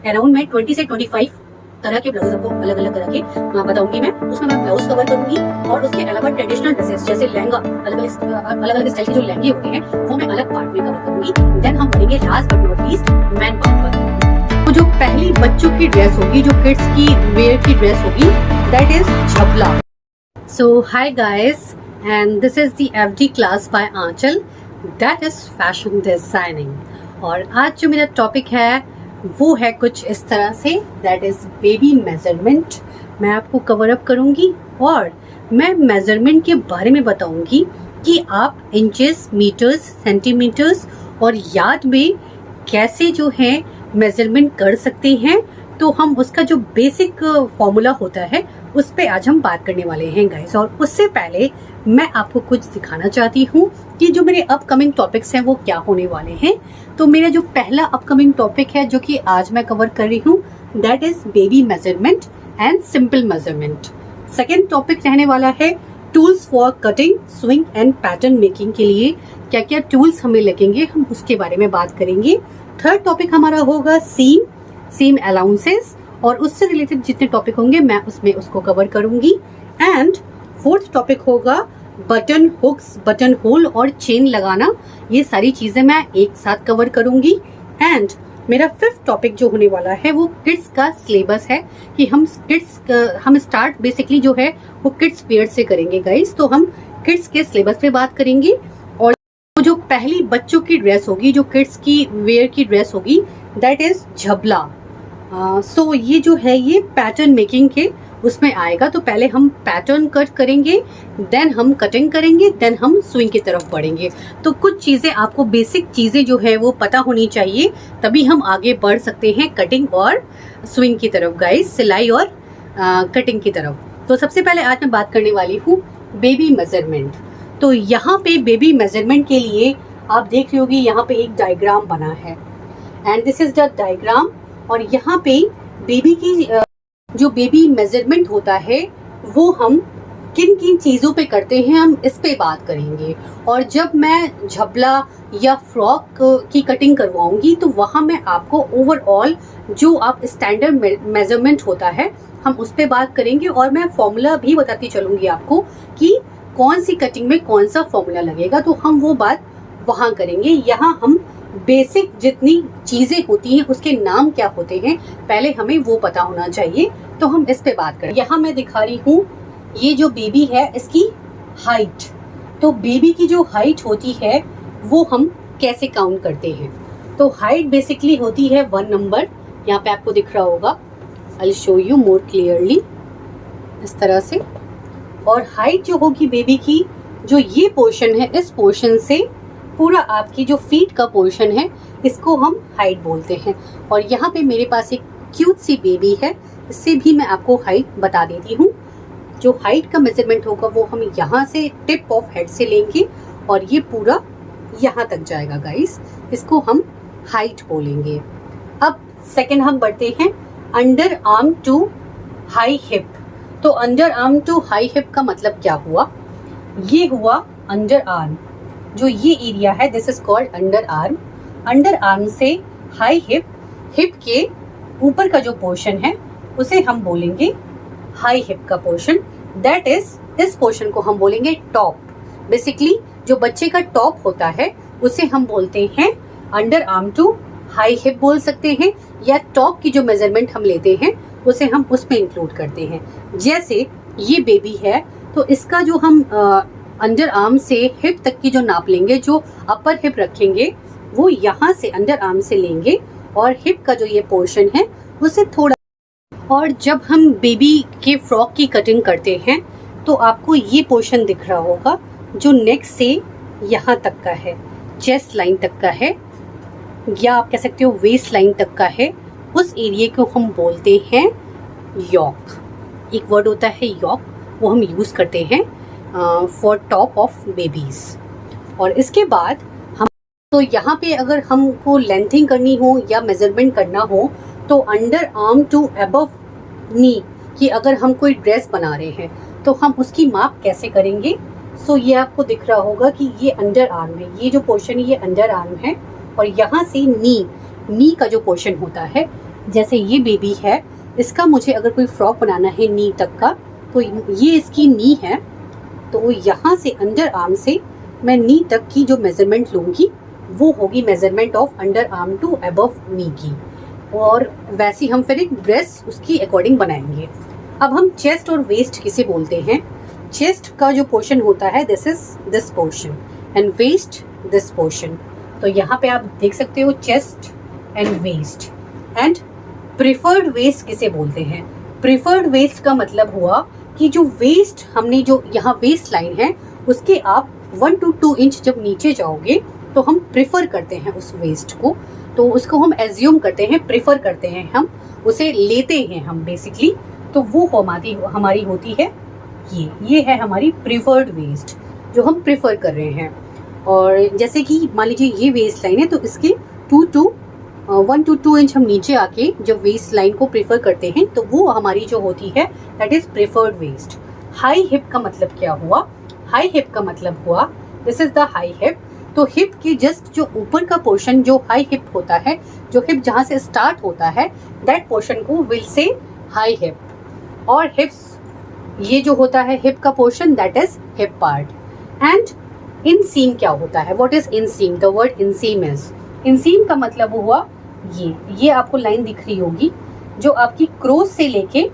Around मैं 20 से 25 तरह के ब्लाउज आपको अलग अलग तरह के बताऊंगी मैं। उसमें मैं ब्लाउज कवर करूंगी और उसके अलावा ट्रेडिशनल ड्रेसेस जैसे लहंगा, अलग अलग स्टाइल के जो लहंगे होते हैं वो मैं अलग पार्ट में कवर करूंगी। देन हम बढ़ेंगे last but not least man part पर। तो जो पहली बच्चों की ड्रेस होगी, जो किड्स की वेयर की ड्रेस होगी, दैट इज झबला। So hi guys, and this is the FD class by Aanchal, that is fashion designing. और आज जो मेरा टॉपिक है वो है कुछ इस तरह से, दैट इज बेबी मेजरमेंट। मैं आपको कवर अप करूंगी और मैं मेजरमेंट के बारे में बताऊंगी कि आप इंचेस, मीटर्स, सेंटीमीटर्स और यार्ड में कैसे जो है मेजरमेंट कर सकते हैं। तो हम उसका जो बेसिक फॉर्मूला होता है उस पे आज हम बात करने वाले हैं गाइस। और उससे पहले मैं आपको कुछ दिखाना चाहती हूँ कि जो मेरे अपकमिंग टॉपिक्स हैं वो क्या होने वाले हैं। तो मेरा जो पहला अपकमिंग टॉपिक है जो कि आज मैं कवर कर रही हूँ, that is baby measurement and simple measurement. Second topic रहने वाला है tools for cutting, swing and pattern making के लिए क्या क्या टूल्स हमें लगेंगे, हम उसके बारे में बात करेंगे। थर्ड टॉपिक हमारा होगा सीम अलाउंसेस, और उससे रिलेटेड जितने टॉपिक होंगे मैं उसमें उसको कवर करूंगी। एंड फोर्थ टॉपिक होगा बटन हुक्स, बटन होल और चेन लगाना। ये सारी चीजें मैं एक साथ कवर करूंगी। एंड मेरा फिफ्थ टॉपिक जो होने वाला है वो किड्स का सिलेबस है कि हम स्टार्ट बेसिकली जो है वो किड्स वेयर से करेंगे गाइस। तो हम किड्स के सिलेबस पे बात करेंगे। और जो पहली बच्चों की ड्रेस होगी, जो किड्स की वेयर की ड्रेस होगी, दैट इज झबला। सो ये जो है ये पैटर्न मेकिंग के उसमें आएगा। तो पहले हम पैटर्न कट करेंगे, देन हम कटिंग करेंगे, देन हम स्विंग की तरफ बढ़ेंगे। तो कुछ चीज़ें आपको, बेसिक चीज़ें जो है वो पता होनी चाहिए, तभी हम आगे बढ़ सकते हैं कटिंग और स्विंग की तरफ गाइस, सिलाई और कटिंग की तरफ। तो सबसे पहले आज मैं बात करने वाली हूँ बेबी मेजरमेंट। तो यहाँ पे बेबी मेजरमेंट के लिए आप देख रही होगी यहाँ पे एक डायग्राम बना है, and this is the diagram. और यहाँ पे बेबी की जो बेबी मेजरमेंट होता है वो हम किन किन चीज़ों पे करते हैं, हम इस पे बात करेंगे। और जब मैं झबला या फ्रॉक की कटिंग करवाऊंगी तो वहाँ मैं आपको ओवरऑल जो आप स्टैंडर्ड मेजरमेंट होता है हम उस पे बात करेंगे। और मैं फॉर्मूला भी बताती चलूँगी आपको कि कौन सी कटिंग में कौन सा फॉर्मूला लगेगा, तो हम वो बात वहाँ करेंगे। यहाँ हम बेसिक जितनी चीजें होती हैं उसके नाम क्या होते हैं पहले हमें वो पता होना चाहिए। तो हम इस पे बात करें। यहाँ मैं दिखा रही हूँ ये जो बेबी है इसकी हाइट। तो बेबी की जो हाइट होती है वो हम कैसे काउंट करते हैं। तो हाइट बेसिकली होती है 1 नंबर। यहाँ पे आपको दिख रहा होगा, I show you more clearly, इस तरह से। और हाइट जो होगी बेबी की, जो ये पोर्शन है, इस पोर्शन से पूरा आपकी जो फीट का पोर्शन है इसको हम हाइट बोलते हैं। और यहाँ पे मेरे पास एक क्यूट सी बेबी है, इससे भी मैं आपको हाइट बता देती हूँ। जो हाइट का मेजरमेंट होगा वो हम यहाँ से टिप ऑफ हेड से लेंगे और ये पूरा यहाँ तक जाएगा गाइस, इसको हम हाइट बोलेंगे। अब सेकंड हम बढ़ते हैं under arm to high hip. तो under arm to high hip का मतलब क्या हुआ, ये हुआ अंडर आर्म, जो ये एरिया है this is called under arm. Under arm से हाई हिप, हिप के ऊपर का जो पोर्शन है उसे हम बोलेंगे हाई हिप का पोर्शन, दैट इज इस पोर्शन को हम बोलेंगे टॉप। बेसिकली जो बच्चे का टॉप होता है उसे हम बोलते हैं under arm to high hip बोल सकते हैं, या टॉप की जो मेजरमेंट हम लेते हैं उसे हम उसमें इंक्लूड करते हैं। जैसे ये बेबी है तो इसका जो हम अंडर आर्म से हिप तक की जो नाप लेंगे, जो अपर हिप रखेंगे वो यहाँ से अंडर आर्म से लेंगे और हिप का जो ये पोर्शन है उसे थोड़ा। और जब हम बेबी के फ्रॉक की कटिंग करते हैं तो आपको ये पोर्शन दिख रहा होगा जो नेक से यहाँ तक का है, चेस्ट लाइन तक का है, या आप कह सकते हो वेस्ट लाइन तक का है। उस एरिया को हम बोलते हैं यॉक। एक वर्ड होता है यॉक, वो हम यूज़ करते हैं फॉर टॉप ऑफ बेबीज। और इसके बाद हम, तो यहाँ पे अगर हमको लेंथिंग करनी हो या मेजरमेंट करना हो तो अंडर आर्म टू अबव नी कि अगर हम कोई ड्रेस बना रहे हैं तो हम उसकी माप कैसे करेंगे। सो ये आपको दिख रहा होगा कि ये अंडर आर्म है, ये जो पोर्शन है ये अंडर आर्म है, और यहाँ से नी का जो पोर्शन होता है जैसे ये बेबी है, इसका मुझे अगर कोई फ्रॉक बनाना है नी तक का, तो ये इसकी नी है, तो यहाँ से अंडर आर्म से मैं नी तक की जो मेजरमेंट लूँगी वो होगी measurement of under arm to above knee की, और वैसे हम फिर एक ड्रेस उसकी अकॉर्डिंग बनाएंगे। अब हम चेस्ट और वेस्ट किसे बोलते हैं? चेस्ट का जो पोर्शन होता है this is this portion and waist this portion. तो यहाँ पे आप देख सकते हो chest and waist. And preferred waist किसे बोलते हैं? प्रिफर्ड वेस्ट का मतलब हुआ कि जो वेस्ट हमने जो यहाँ वेस्ट लाइन है उसके आप 1 to 2 इंच जब नीचे जाओगे तो हम प्रिफर करते हैं उस वेस्ट को, तो उसको हम एज्यूम करते हैं, प्रिफर करते हैं, हम उसे लेते हैं हम बेसिकली। तो वो हमारी होती है ये है हमारी प्रिफर्ड वेस्ट जो हम प्रिफर कर रहे हैं। और जैसे कि मान लीजिए ये वेस्ट लाइन है तो इसके 1 to 2 इंच हम नीचे आके जब वेस्ट लाइन को प्रेफर करते हैं तो वो हमारी जो होती है that is preferred waist. High hip का मतलब क्या हुआ? हाई हिप का मतलब हुआ this is the high hip. तो हिप के जस्ट जो ऊपर का पोर्शन जो हाई हिप होता है, जो हिप जहाँ से स्टार्ट होता है दैट पोर्शन को विल से हाई हिप। और हिप्स ये जो होता है हिप का portion that is hip part. And inseam क्या होता है? What is inseam? The word inseam is, inseam का मतलब हुआ ये आपको लाइन दिख रही होगी जो आपकी क्रोस से लेके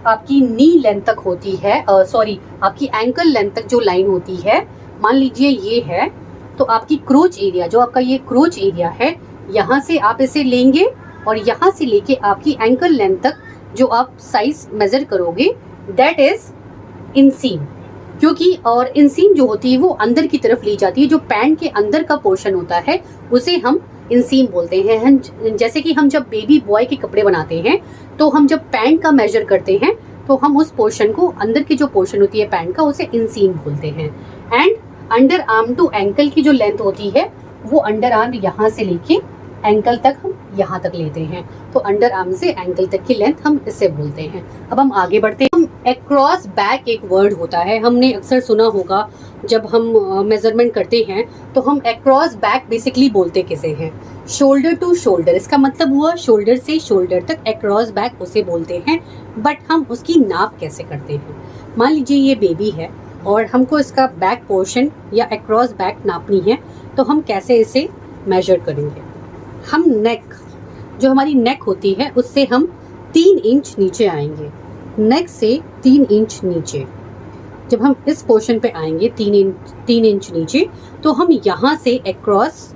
आपकी नी लेंथ तक होती है, सॉरी आपकी एंकल लेंथ तक जो लाइन होती है। मान लीजिए ये है तो आपकी क्रोच एरिया, जो आपका ये क्रोच एरिया है, यहाँ से आप इसे लेंगे और यहाँ से लेके आपकी एंकल लेंथ तक जो आप साइज मेजर करोगे दैट इज इनसीम। क्योंकि और इनसीम जो होती है वो अंदर की तरफ ली जाती है, जो पैंट के अंदर का पोर्शन होता है उसे हम इनसीम बोलते हैं। जैसे कि हम जब बेबी बॉय के कपड़े बनाते हैं तो हम जब पैंट का मेजर करते हैं तो हम उस पोर्शन को, अंदर की जो पोर्शन होती है पैंट का, उसे इनसीम बोलते हैं। And under arm to ankle की जो लेंथ होती है वो अंडर आर्म यहाँ से लेके एंकल तक हम यहाँ तक लेते हैं, तो अंडर आर्म से एंकल तक की लेंथ हम इससे बोलते हैं। अब हम आगे बढ़ते हैं। हम अक्रॉस बैक एक वर्ड होता है, हमने अक्सर सुना होगा जब हम मेजरमेंट करते हैं तो हम अक्रॉस बैक बेसिकली बोलते किसे हैं? Shoulder to shoulder. इसका मतलब हुआ शोल्डर से शोल्डर तक अक्रॉस बैक उसे बोलते हैं। बट हम उसकी नाप कैसे करते हैं? मान लीजिए ये बेबी है और हमको इसका बैक पोर्शन या अक्रॉस बैक नापनी है, तो हम कैसे इसे मेजर करेंगे? हम नेक, जो हमारी नेक होती है उससे हम 3 इंच नीचे आएंगे, नेक से 3 इंच नीचे। जब हम इस पोर्शन पे आएंगे 3 इंच नीचे, तो हम यहाँ से अक्रॉस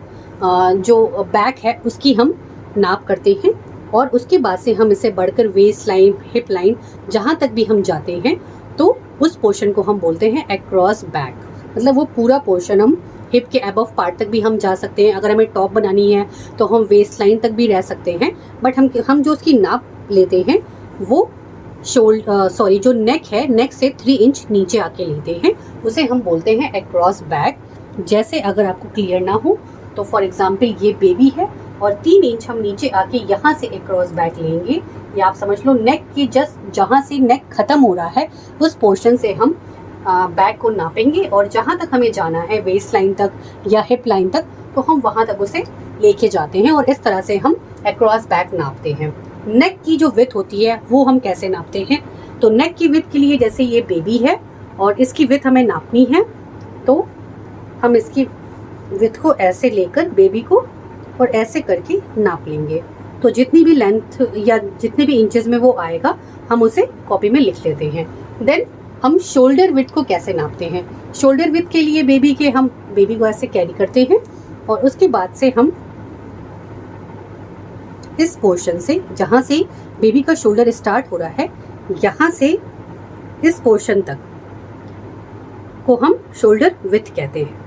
जो बैक है उसकी हम नाप करते हैं और उसके बाद से हम इसे बढ़कर वेस्ट लाइन, हिप लाइन, जहाँ तक भी हम जाते हैं तो उस पोर्शन को हम बोलते हैं अक्रॉस बैक। मतलब वो पूरा पोर्शन हम हिप के अबव पार्ट तक भी हम जा सकते हैं। अगर हमें टॉप बनानी है तो हम वेस्ट लाइन तक भी रह सकते हैं। बट हम जो उसकी नाप लेते हैं वो जो नेक है, नेक से 3 इंच नीचे आके लेते हैं, उसे हम बोलते हैं अक्रॉस बैक। जैसे अगर आपको क्लियर ना हो तो फॉर एग्जाम्पल ये बेबी है और 3 इंच हम नीचे आके यहाँ से अक्रॉस बैक लेंगे, या आप समझ लो नेक की जस्ट जहाँ से नेक खत्म हो रहा है उस पोर्शन से हम बैक को नापेंगे और जहाँ तक हमें जाना है वेस्ट लाइन तक या हिप लाइन तक, तो हम वहाँ तक उसे लेके जाते हैं और इस तरह से हम अक्रॉस बैक नापते हैं। नेक की जो विड्थ होती है वो हम कैसे नापते हैं? तो नेक की विड्थ के लिए जैसे ये बेबी है और इसकी विड्थ हमें नापनी है, तो हम इसकी विड्थ को ऐसे लेकर बेबी को और ऐसे करके नाप लेंगे। तो जितनी भी लेंथ या जितने भी इंचेस में वो आएगा हम उसे कॉपी में लिख लेते हैं। देन हम शोल्डर विड्थ को कैसे नापते हैं? शोल्डर विड्थ के लिए हम बेबी को ऐसे कैरी करते हैं और उसके बाद से हम इस पोर्शन से, जहाँ से बेबी का शोल्डर स्टार्ट हो रहा है, यहाँ से इस पोर्शन तक को हम शोल्डर विड्थ कहते हैं।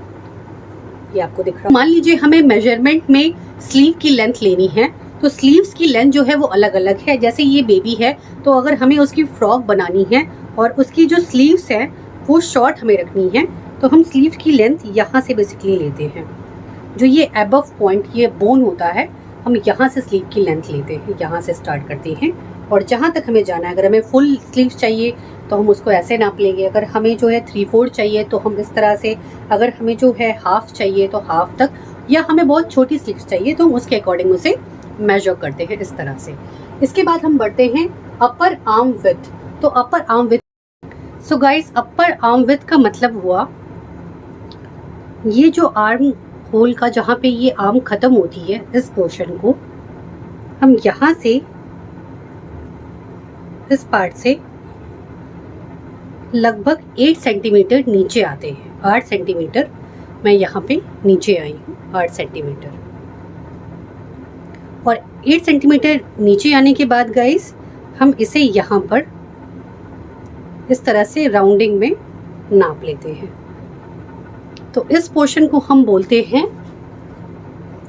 ये आपको दिख रहा है। मान लीजिए हमें मेजरमेंट में स्लीव की लेंथ लेनी है, तो स्लीव्स की लेंथ जो है वो अलग अलग है। जैसे ये बेबी है तो अगर हमें उसकी फ्रॉक बनानी है और उसकी जो स्लीव्स है वो शॉर्ट हमें रखनी है, तो हम स्लीव की लेंथ यहाँ से बेसिकली लेते हैं। जो ये अबव पॉइंट, ये बोन होता है, हम यहाँ से स्लीव की लेंथ लेते हैं, यहाँ से स्टार्ट करते हैं और जहाँ तक हमें जाना है। अगर हमें फुल स्लीव्स चाहिए तो हम उसको ऐसे नाप लेंगे, अगर हमें जो है 3/4 चाहिए तो हम इस तरह से, अगर हमें जो है हाफ चाहिए तो हाफ तक, या हमें बहुत छोटी स्लीव्स चाहिए तो हम उसके अकॉर्डिंग उसे मेजर करते हैं इस तरह से। इसके बाद हम बढ़ते हैं अपर आर्म विड्थ। तो upper arm width, so guys upper arm width का मतलब हुआ ये जो आर्म होल का जहाँ पे ये आर्म खत्म होती है, इस पोर्शन को हम यहाँ से इस पार्ट से लगभग 8 सेंटीमीटर नीचे आते हैं। 8 सेंटीमीटर मैं यहाँ पे नीचे आई हूँ, 8 सेंटीमीटर। और 8 सेंटीमीटर नीचे आने के बाद गाइस हम इसे यहाँ पर इस तरह से राउंडिंग में नाप लेते हैं। तो इस पोर्शन को हम बोलते हैं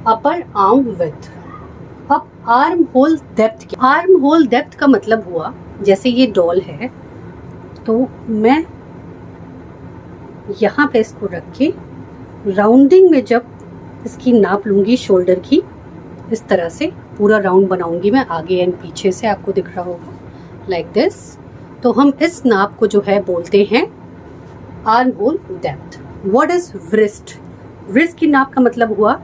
अपर आर्म विड्थ। अब arm hole depth, arm hole depth का मतलब हुआ जैसे ये डॉल है तो मैं यहाँ पे इसको रख के राउंडिंग में जब इसकी नाप लूंगी शोल्डर की, इस तरह से पूरा राउंड बनाऊंगी मैं आगे एंड पीछे से, आपको दिख रहा होगा लाइक दिस। तो हम इस नाप को जो है बोलते हैं arm hole depth. What is wrist? Wrist की नाप का मतलब हुआ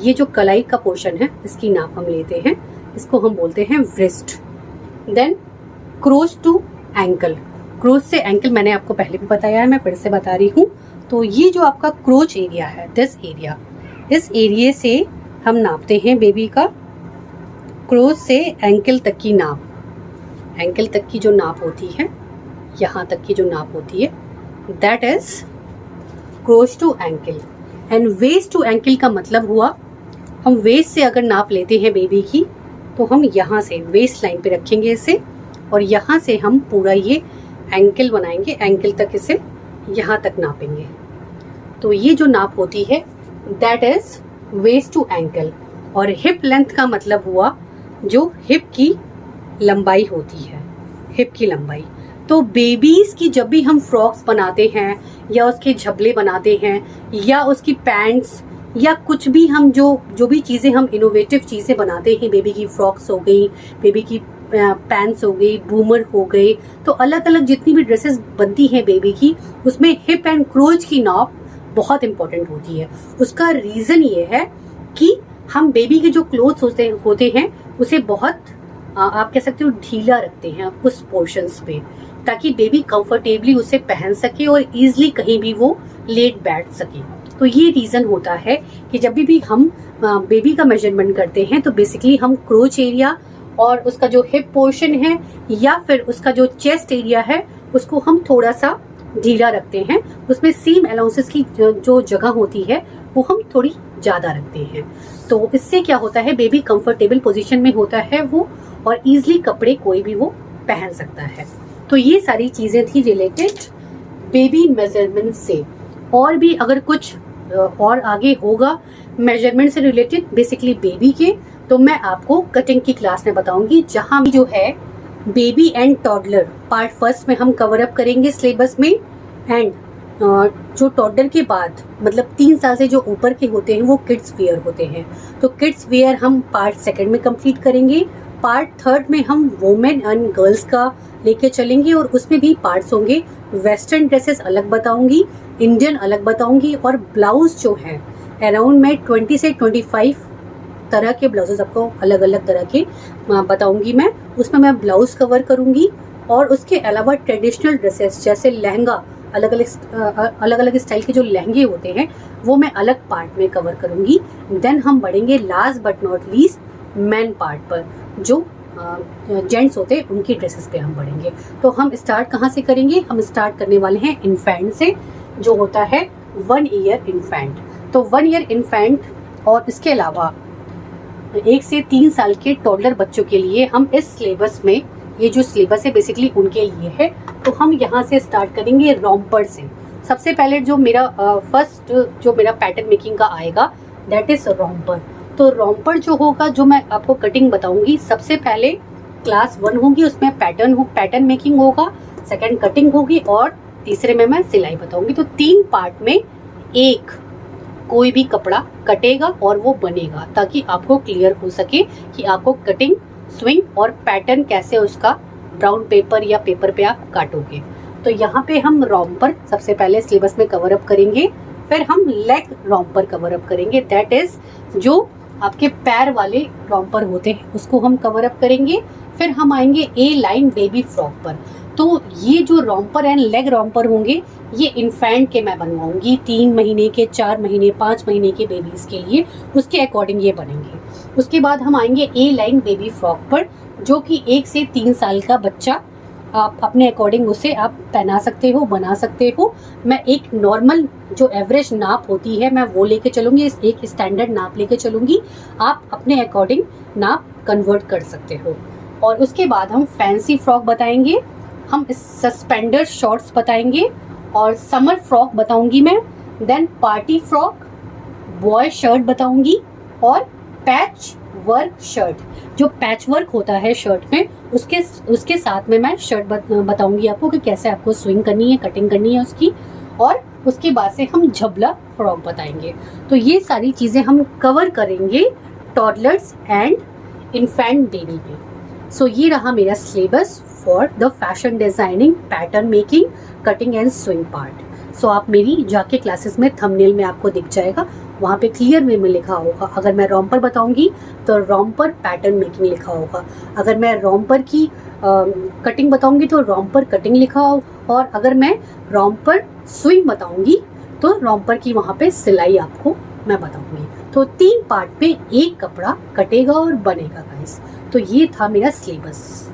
ये जो कलाई का पोर्शन है इसकी नाप हम लेते हैं, इसको हम बोलते हैं wrist. Then crotch to ankle, crotch से एंकल मैंने आपको पहले भी बताया है, मैं फिर से बता रही हूँ। तो ये जो आपका क्रोच एरिया है, दिस एरिया, इस एरिया से हम नापते हैं बेबी का क्रोच से एंकल तक की नाप। एंकल तक की जो नाप होती है, यहाँ तक की जो नाप होती है, that is crotch to ankle. And waist to ankle का मतलब हुआ हम वेस्ट से अगर नाप लेते हैं बेबी की तो हम यहाँ से वेस्ट लाइन पे रखेंगे इसे और यहाँ से हम पूरा ये एंकल बनाएंगे, एंकल तक इसे यहाँ तक नापेंगे। तो ये जो नाप होती है that is waist to ankle. और हिप लेंथ का मतलब हुआ जो हिप की लंबाई होती है, हिप की लंबाई। तो बेबीज की जब भी हम फ्रॉक्स बनाते हैं या उसके झबले बनाते हैं या उसकी पैंट्स या कुछ भी हम जो भी चीज़ें हम इनोवेटिव चीज़ें बनाते हैं, बेबी की फ्रॉक्स हो गई, बेबी की पैंट्स हो गई, बूमर हो गए, तो अलग अलग जितनी भी ड्रेसेस बनती हैं बेबी की, उसमें हिप एंड क्रोच की नाप बहुत इंपॉर्टेंट होती है। उसका रीज़न ये है कि हम बेबी के जो क्लोथ्स होते हैं उसे बहुत आप कह सकते हो ढीला रखते हैं उस पोर्शंस पे, ताकि बेबी कंफर्टेबली उसे पहन सके और इजीली कहीं भी वो लेट बैठ सके। तो ये रीज़न होता है कि जब भी हम बेबी का मेजरमेंट करते हैं तो बेसिकली हम क्रोच एरिया और उसका जो हिप पोर्शन है या फिर उसका जो चेस्ट एरिया है उसको हम थोड़ा सा ढीला रखते हैं। उसमें सीम अलाउंसेस की जो जगह होती है वो हम थोड़ी ज़्यादा रखते हैं। तो इससे क्या होता है, बेबी कंफर्टेबल पोजीशन में होता है वो और इजीली कपड़े कोई भी वो पहन सकता है। तो ये सारी चीज़ें थी रिलेटेड बेबी मेजरमेंट से। और भी अगर कुछ और आगे होगा मेजरमेंट से रिलेटेड बेसिकली बेबी के, तो मैं आपको कटिंग की क्लास में बताऊंगी, जहां जो है baby and toddler part first में हम कवर अप करेंगे सिलेबस में। एंड जो टॉडलर के बाद मतलब 3 साल से जो ऊपर के होते हैं वो किड्स वेयर होते हैं, तो किड्स वेयर हम पार्ट सेकंड में कंप्लीट करेंगे। पार्ट थर्ड में हम वुमेन एंड गर्ल्स का लेके चलेंगे और उसमें भी पार्ट्स होंगे। वेस्टर्न ड्रेसेस अलग बताऊंगी, इंडियन अलग बताऊंगी, और ब्लाउज जो है अराउंड मैं 20 से 25 तरह के ब्लाउजेस आपको अलग अलग तरह के बताऊंगी मैं। उसमें मैं ब्लाउज कवर करूंगी और उसके अलावा ट्रेडिशनल ड्रेसेस जैसे लहंगा, अलग अलग स्टाइल के जो लहंगे होते हैं वो मैं अलग पार्ट में कवर करूंगी। देन हम बढ़ेंगे last but not least man part पर, जो जेंट्स होते हैं उनकी ड्रेसेस पे हम बढ़ेंगे। तो हम स्टार्ट कहाँ से करेंगे? हम स्टार्ट करने वाले हैं इन्फेंट से, जो होता है 1 ईयर इन्फेंट। तो 1 ईयर इन्फेंट और इसके अलावा 1 से 3 साल के टॉडलर बच्चों के लिए हम इस सिलेबस में, ये जो सिलेबस है बेसिकली उनके लिए है, तो हम यहाँ से स्टार्ट करेंगे रोम्पर से। सबसे पहले जो मेरा फर्स्ट जो मेरा पैटर्न मेकिंग का आएगा दैट इज रोम्पर। तो रोम्पर जो होगा, जो मैं आपको कटिंग बताऊंगी, सबसे पहले क्लास 1 होगी, उसमें पैटर्न मेकिंग होगा, सेकंड कटिंग होगी और तीसरे में मैं सिलाई बताऊंगी। तो 3 पार्ट में एक कोई भी कपड़ा कटेगा और वो बनेगा, ताकि आपको क्लियर हो सके कि आपको कटिंग, स्विंग और पैटर्न कैसे उसका ब्राउन पेपर या पेपर पे आप काटोगे। तो यहाँ पे हम रोम्पर सबसे पहले सिलेबस में कवर अप करेंगे, फिर हम लेग रोम्पर कवर अप करेंगे, दैट इज जो आपके पैर वाले रॉम्पर होते हैं उसको हम कवर अप करेंगे। फिर हम आएंगे ए लाइन बेबी फ्रॉक पर। तो ये जो रॉम्पर एंड लेग रॉम्पर होंगे ये इन्फेंट के मैं बनवाऊंगी, 3 महीने के, 4 महीने, 5 महीने के बेबीज़ के लिए, उसके अकॉर्डिंग ये बनेंगे। उसके बाद हम आएंगे ए लाइन बेबी फ्रॉक पर, जो कि 1 से 3 साल का बच्चा आप अपने अकॉर्डिंग उसे आप पहना सकते हो, बना सकते हो। मैं एक नॉर्मल जो एवरेज नाप होती है मैं वो लेके चलूँगी, एक स्टैंडर्ड नाप लेके चलूँगी। आप अपने अकॉर्डिंग नाप कन्वर्ट कर सकते हो। और उसके बाद हम फैंसी फ्रॉक बताएंगे, हम सस्पेंडर शॉर्ट्स बताएंगे, और समर फ्रॉक बताऊंगी मैं, then party frock, boy shirt बताऊंगी, और पैच वर्क शर्ट। जो पैच वर्क होता है शर्ट में उसके साथ में मैं शर्ट बताऊंगी आपको कि कैसे आपको स्विंग करनी है, कटिंग करनी है उसकी। और उसके बाद से हम झबला फ्रॉक बताएंगे। तो ये सारी चीज़ें हम कवर करेंगे टॉडलर्स एंड इन्फेंट बेबी में। सो ये रहा मेरा syllabus for the fashion designing, pattern making, cutting and sewing part. So आप मेरी जाके क्लासेस में थंबनेल में आपको दिख जाएगा, वहाँ पे क्लियर वे में लिखा होगा। अगर मैं रॉम्पर बताऊंगी तो रॉम्पर पैटर्न मेकिंग लिखा होगा, अगर मैं रॉम्पर की कटिंग बताऊंगी तो रॉम्पर कटिंग लिखा होगा, और अगर मैं रॉम्पर स्विंग बताऊंगी तो रॉम्पर की वहाँ पे सिलाई आपको मैं बताऊंगी। तो 3 पार्ट पे एक कपड़ा कटेगा और बनेगा गाइस। तो ये था मेरा सिलेबस।